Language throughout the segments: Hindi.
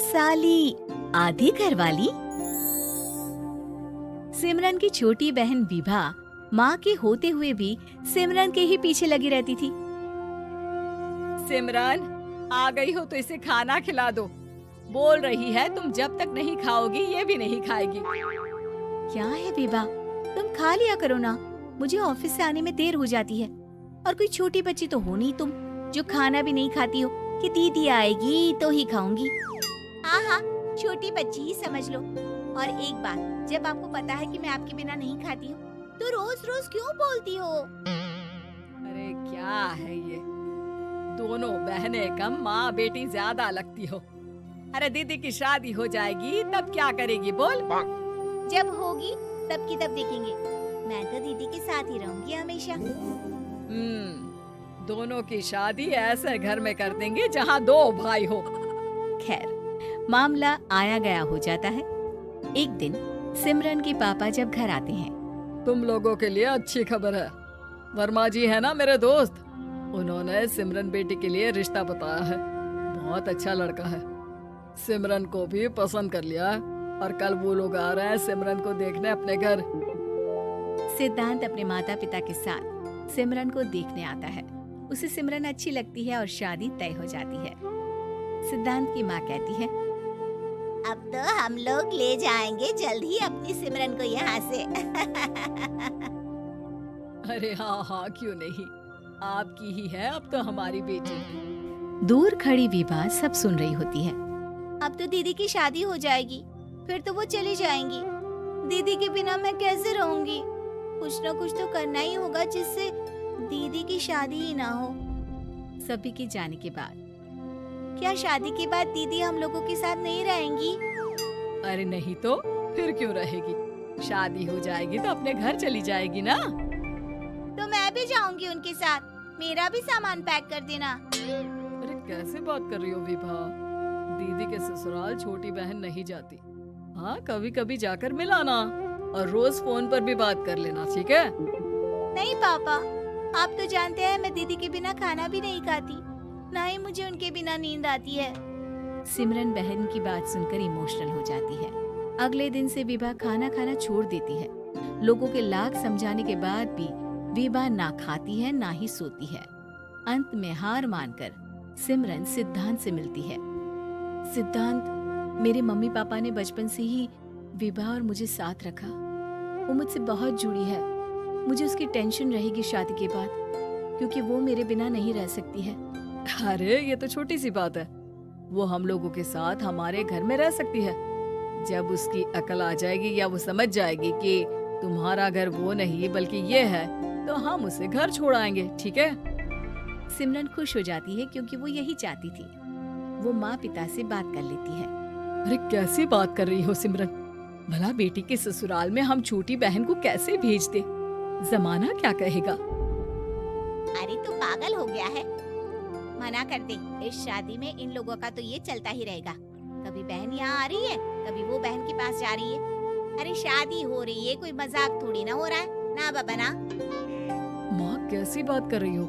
साली आधी घरवाली। सिमरन की छोटी बहन विभा माँ के होते हुए भी सिमरन के ही पीछे लगी रहती थी। सिमरन, आ गई हो तो इसे खाना खिला दो। बोल रही है तुम जब तक नहीं खाओगी ये भी नहीं खाएगी। क्या है विभा, तुम खा लिया करो ना, मुझे ऑफिस से आने में देर हो जाती है। और कोई छोटी बच्ची तो हो नहीं तुम जो खाना भी नहीं खाती हो कि दीदी आएगी तो ही खाऊंगी। हाँ हाँ, छोटी बच्ची ही समझ लो। और एक बात, जब आपको पता है कि मैं आपके बिना नहीं खाती हूँ तो रोज रोज क्यों बोलती हो? अरे क्या है ये, दोनों बहनें कम माँ बेटी ज्यादा लगती हो। अरे दीदी की शादी हो जाएगी तब क्या करेगी बोल? जब होगी तब की तब देखेंगे। मैं तो दीदी के साथ ही रहूंगी हमेशा। दोनों की शादी ऐसे घर में कर देंगे जहाँ दो भाई हो। खैर, मामला आया गया हो जाता है। एक दिन सिमरन के पापा जब घर आते हैं। तुम लोगों के लिए अच्छी खबर है। वर्मा जी है ना मेरे दोस्त, उन्होंने सिमरन बेटी के लिए रिश्ता बताया है। बहुत अच्छा लड़का है, सिमरन को भी पसंद कर लिया है और कल वो लोग आ रहे हैं सिमरन को देखने अपने घर। सिद्धांत अपने माता पिता के साथ सिमरन को देखने आता है। उसे सिमरन अच्छी लगती है और शादी तय हो जाती है। सिद्धांत की माँ कहती है, अब तो हम लोग ले जाएंगे जल्द ही अपनी सिमरन को यहाँ से। अरे हाँ हाँ, क्यों नहीं, आपकी ही है अब तो हमारी बेटी। दूर खड़ी विभा सब सुन रही होती है। अब तो दीदी की शादी हो जाएगी, फिर तो वो चली जाएंगी। दीदी के बिना मैं कैसे रहूंगी? कुछ ना कुछ तो करना ही होगा जिससे दीदी की शादी ही ना हो। सभी के जाने के बाद क्या शादी के बाद दीदी हम लोगों के साथ नहीं रहेंगी? अरे नहीं तो फिर क्यों रहेगी, शादी हो जाएगी तो अपने घर चली जाएगी ना। तो मैं भी जाऊंगी उनके साथ, मेरा भी सामान पैक कर देना। अरे कैसे बात कर रही हो विभा, दीदी के ससुराल छोटी बहन नहीं जाती। हाँ, कभी कभी जाकर मिलाना और रोज फोन पर भी बात कर लेना, ठीक है? नहीं पापा, आप तो जानते हैं मैं दीदी के बिना खाना भी नहीं खाती, ना ही मुझे उनके बिना नींद आती है। सिमरन बहन की बात सुनकर इमोशनल हो जाती है। अगले दिन से विभा खाना खाना छोड़ देती है। लोगों के लाख समझाने के बाद भी विभा ना खाती है ना ही सोती है। अंत में हार मानकर सिमरन सिद्धांत से मिलती है। सिद्धांत, मेरे मम्मी पापा ने बचपन से ही विभा और मुझे साथ रखा। वो मुझसे बहुत जुड़ी है। मुझे उसकी टेंशन रहेगी शादी के बाद, क्योंकि वो मेरे बिना नहीं रह सकती है। अरे ये तो छोटी सी बात है, वो हम लोगों के साथ हमारे घर में रह सकती है। जब उसकी अकल आ जाएगी या वो समझ जाएगी कि तुम्हारा घर वो नहीं बल्कि ये है, तो हम उसे घर छोड़ आएंगे, ठीक है? सिमरन खुश हो जाती है क्योंकि वो यही चाहती थी। वो माँ पिता से बात कर लेती है। अरे कैसी बात कर रही हो सिमरन, भला बेटी के ससुराल में हम छोटी बहन को कैसे भेज दे? जमाना क्या कहेगा? अरे तू पागल हो गया है, मना कर दे। इस शादी में इन लोगों का तो ये चलता ही रहेगा। कभी बहन यहाँ आ रही है, कभी वो बहन के पास जा रही है। अरे शादी हो रही है, कोई मजाक थोड़ी ना हो रहा है ना बाबा ना। माँ कैसी बात कर रही हो?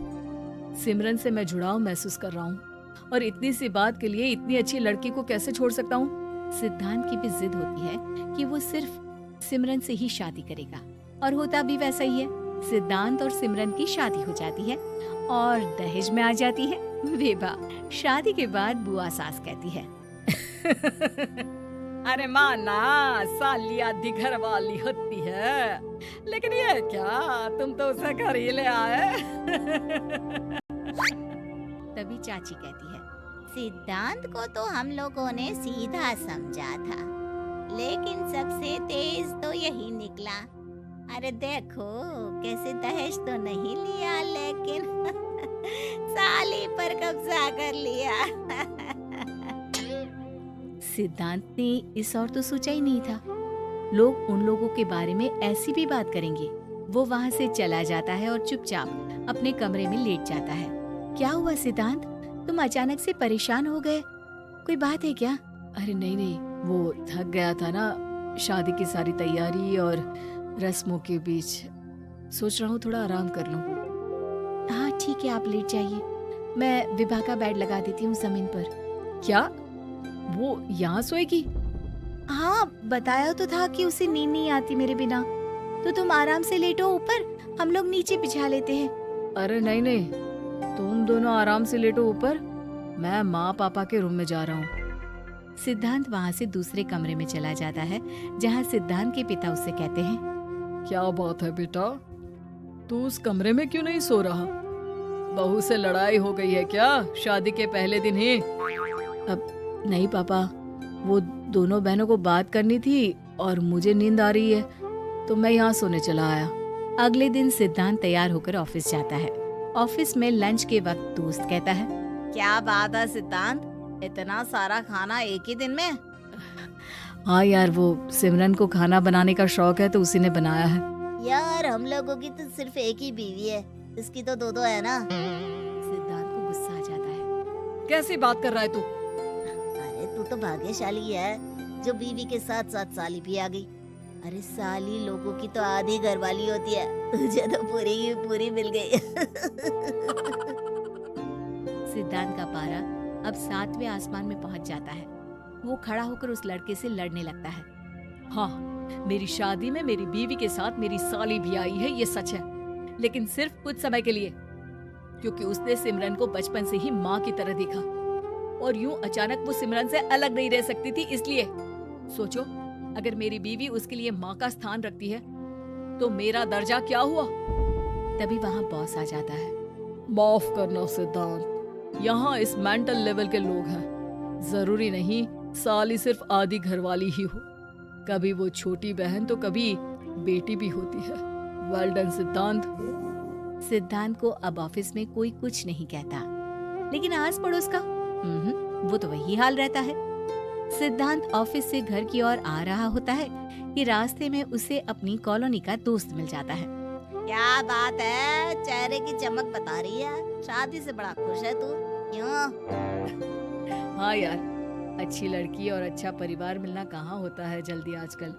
सिमरन से मैं जुड़ाव महसूस कर रहा हूँ और इतनी सी बात के लिए इतनी अच्छी लड़की को कैसे छोड़ सकता हूँ? सिद्धांत की भी जिद होती है कि वो सिर्फ सिमरन से ही शादी करेगा, और होता भी वैसा ही है। सिद्धांत और सिमरन की शादी हो जाती है और दहेज में आ जाती है विभा। शादी के बाद बुआ सास कहती है, अरे माँ ना, साली आधी घर वाली होती है, लेकिन ये क्या, तुम तो उसे घर ही ले आए। तभी चाची कहती है, सिद्धांत को तो हम लोगों ने सीधा समझा था, लेकिन सबसे तेज तो यही निकला। अरे देखो कैसे दहेज तो नहीं लिया, लेकिन साली पर कब्जा कर लिया। सिद्धांत ने इस और तो सोचा ही नहीं था, लोग उन लोगों के बारे में ऐसी भी बात करेंगे। वो वहाँ से चला जाता है और चुपचाप अपने कमरे में लेट जाता है। क्या हुआ सिद्धांत, तुम अचानक से परेशान हो गए, कोई बात है क्या? अरे नहीं, वो थक गया था ना, शादी की सारी तैयारी और रस्मों के बीच, सोच रहा हूँ थोड़ा आराम कर लूँ। हाँ ठीक है, आप लेट जाइए, मैं विभा का बेड लगा देती हूँ जमीन पर। क्या? वो यहाँ सोएगी? हाँ, बताया तो था कि उसे नींद नहीं आती मेरे बिना। तो तुम आराम से लेटो ऊपर, हम लोग नीचे बिछा लेते हैं। अरे नहीं नहीं, तुम दोनों आराम से लेटो ऊपर, मैं माँ पापा के रूम में जा रहा हूँ। सिद्धांत वहाँ से दूसरे कमरे में चला जाता है, जहाँ सिद्धांत के पिता उससे कहते हैं, क्या बात है बेटा, तू उस कमरे में क्यों नहीं सो रहा? बहू से लड़ाई हो गई है क्या शादी के पहले दिन ही? अब नहीं पापा, वो दोनों बहनों को बात करनी थी और मुझे नींद आ रही है, तो मैं यहाँ सोने चला आया। अगले दिन सिद्धांत तैयार होकर ऑफिस जाता है। ऑफिस में लंच के वक्त दोस्त कहता है, क्या बात है सिद्धांत, इतना सारा खाना एक ही दिन में? हाँ यार, वो सिमरन को खाना बनाने का शौक है तो उसी ने बनाया है। यार हम लोगों की तो सिर्फ एक ही बीवी है, इसकी तो दो है ना। सिद्धांत को गुस्सा आ जाता है। कैसी बात कर रहा है तू? अरे तू तो भाग्यशाली है जो बीवी के साथ साथ साली भी आ गई। अरे साली लोगों की तो आधी घरवाली होती है, तुझे तो पूरी की पूरी मिल गई। सिद्धांत का पारा अब 7वें आसमान में पहुंच जाता है। वो खड़ा होकर उस लड़के से लड़ने लगता है। हाँ, मेरी शादी में मेरी बीवी के साथ मेरी साली भी आई है, ये सच है, लेकिन सिर्फ कुछ समय के लिए, क्योंकि उसने सिमरन को बचपन से ही माँ की तरह देखा और यूं अचानक वो सिमरन से अलग नहीं रह सकती थी। इसलिए सोचो, अगर मेरी बीवी उसके लिए माँ का स्थान रखती है तो मेरा दर्जा क्या हुआ? तभी वहाँ बॉस आ जाता है। माफ करना सिद्धांत, यहाँ इस मेंटल लेवल के लोग हैं, जरूरी नहीं साली सिर्फ आधी घरवाली ही हो, कभी वो छोटी बहन तो कभी बेटी भी होती है। वेल डन सिद्धांत। सिद्धांत को अब ऑफिस में कोई कुछ नहीं कहता, लेकिन आस पड़ोस का वो तो वही हाल रहता है। सिद्धांत ऑफिस से घर की ओर आ रहा होता है कि रास्ते में उसे अपनी कॉलोनी का दोस्त मिल जाता है। क्या बात है, चेहरे की चमक बता रही है, शादी से बड़ा खुश है तू, क्यों? हाँ यार, अच्छी लड़की और अच्छा परिवार मिलना कहाँ होता है जल्दी आजकल।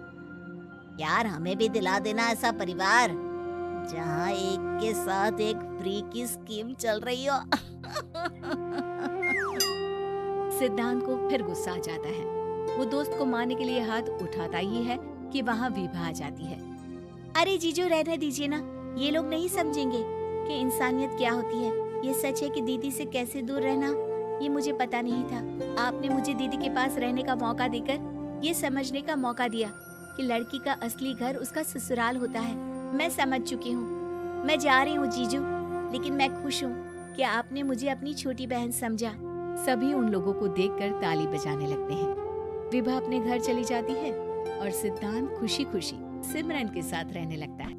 यार हमें भी दिला देना ऐसा परिवार जहाँ एक के साथ एक फ्री की स्कीम चल रही हो। सिद्धांत को फिर गुस्सा आ जाता है। वो दोस्त को मारने के लिए हाथ उठाता ही है कि वहाँ विभा आ जाती है। अरे जीजू, रहने दीजिए ना, ये लोग नहीं समझेंगे कि इंसानियत क्या होती है। ये सच है कि दीदी से कैसे दूर रहना, ये मुझे पता नहीं था। आपने मुझे दीदी के पास रहने का मौका देकर ये समझने का मौका दिया कि लड़की का असली घर उसका ससुराल होता है। मैं समझ चुकी हूँ, मैं जा रही हूँ जीजू, लेकिन मैं खुश हूँ कि आपने मुझे अपनी छोटी बहन समझा। सभी उन लोगों को देखकर ताली बजाने लगते हैं। विभा अपने घर चली जाती है और सिद्धांत खुशी खुशी सिमरन के साथ रहने लगता है।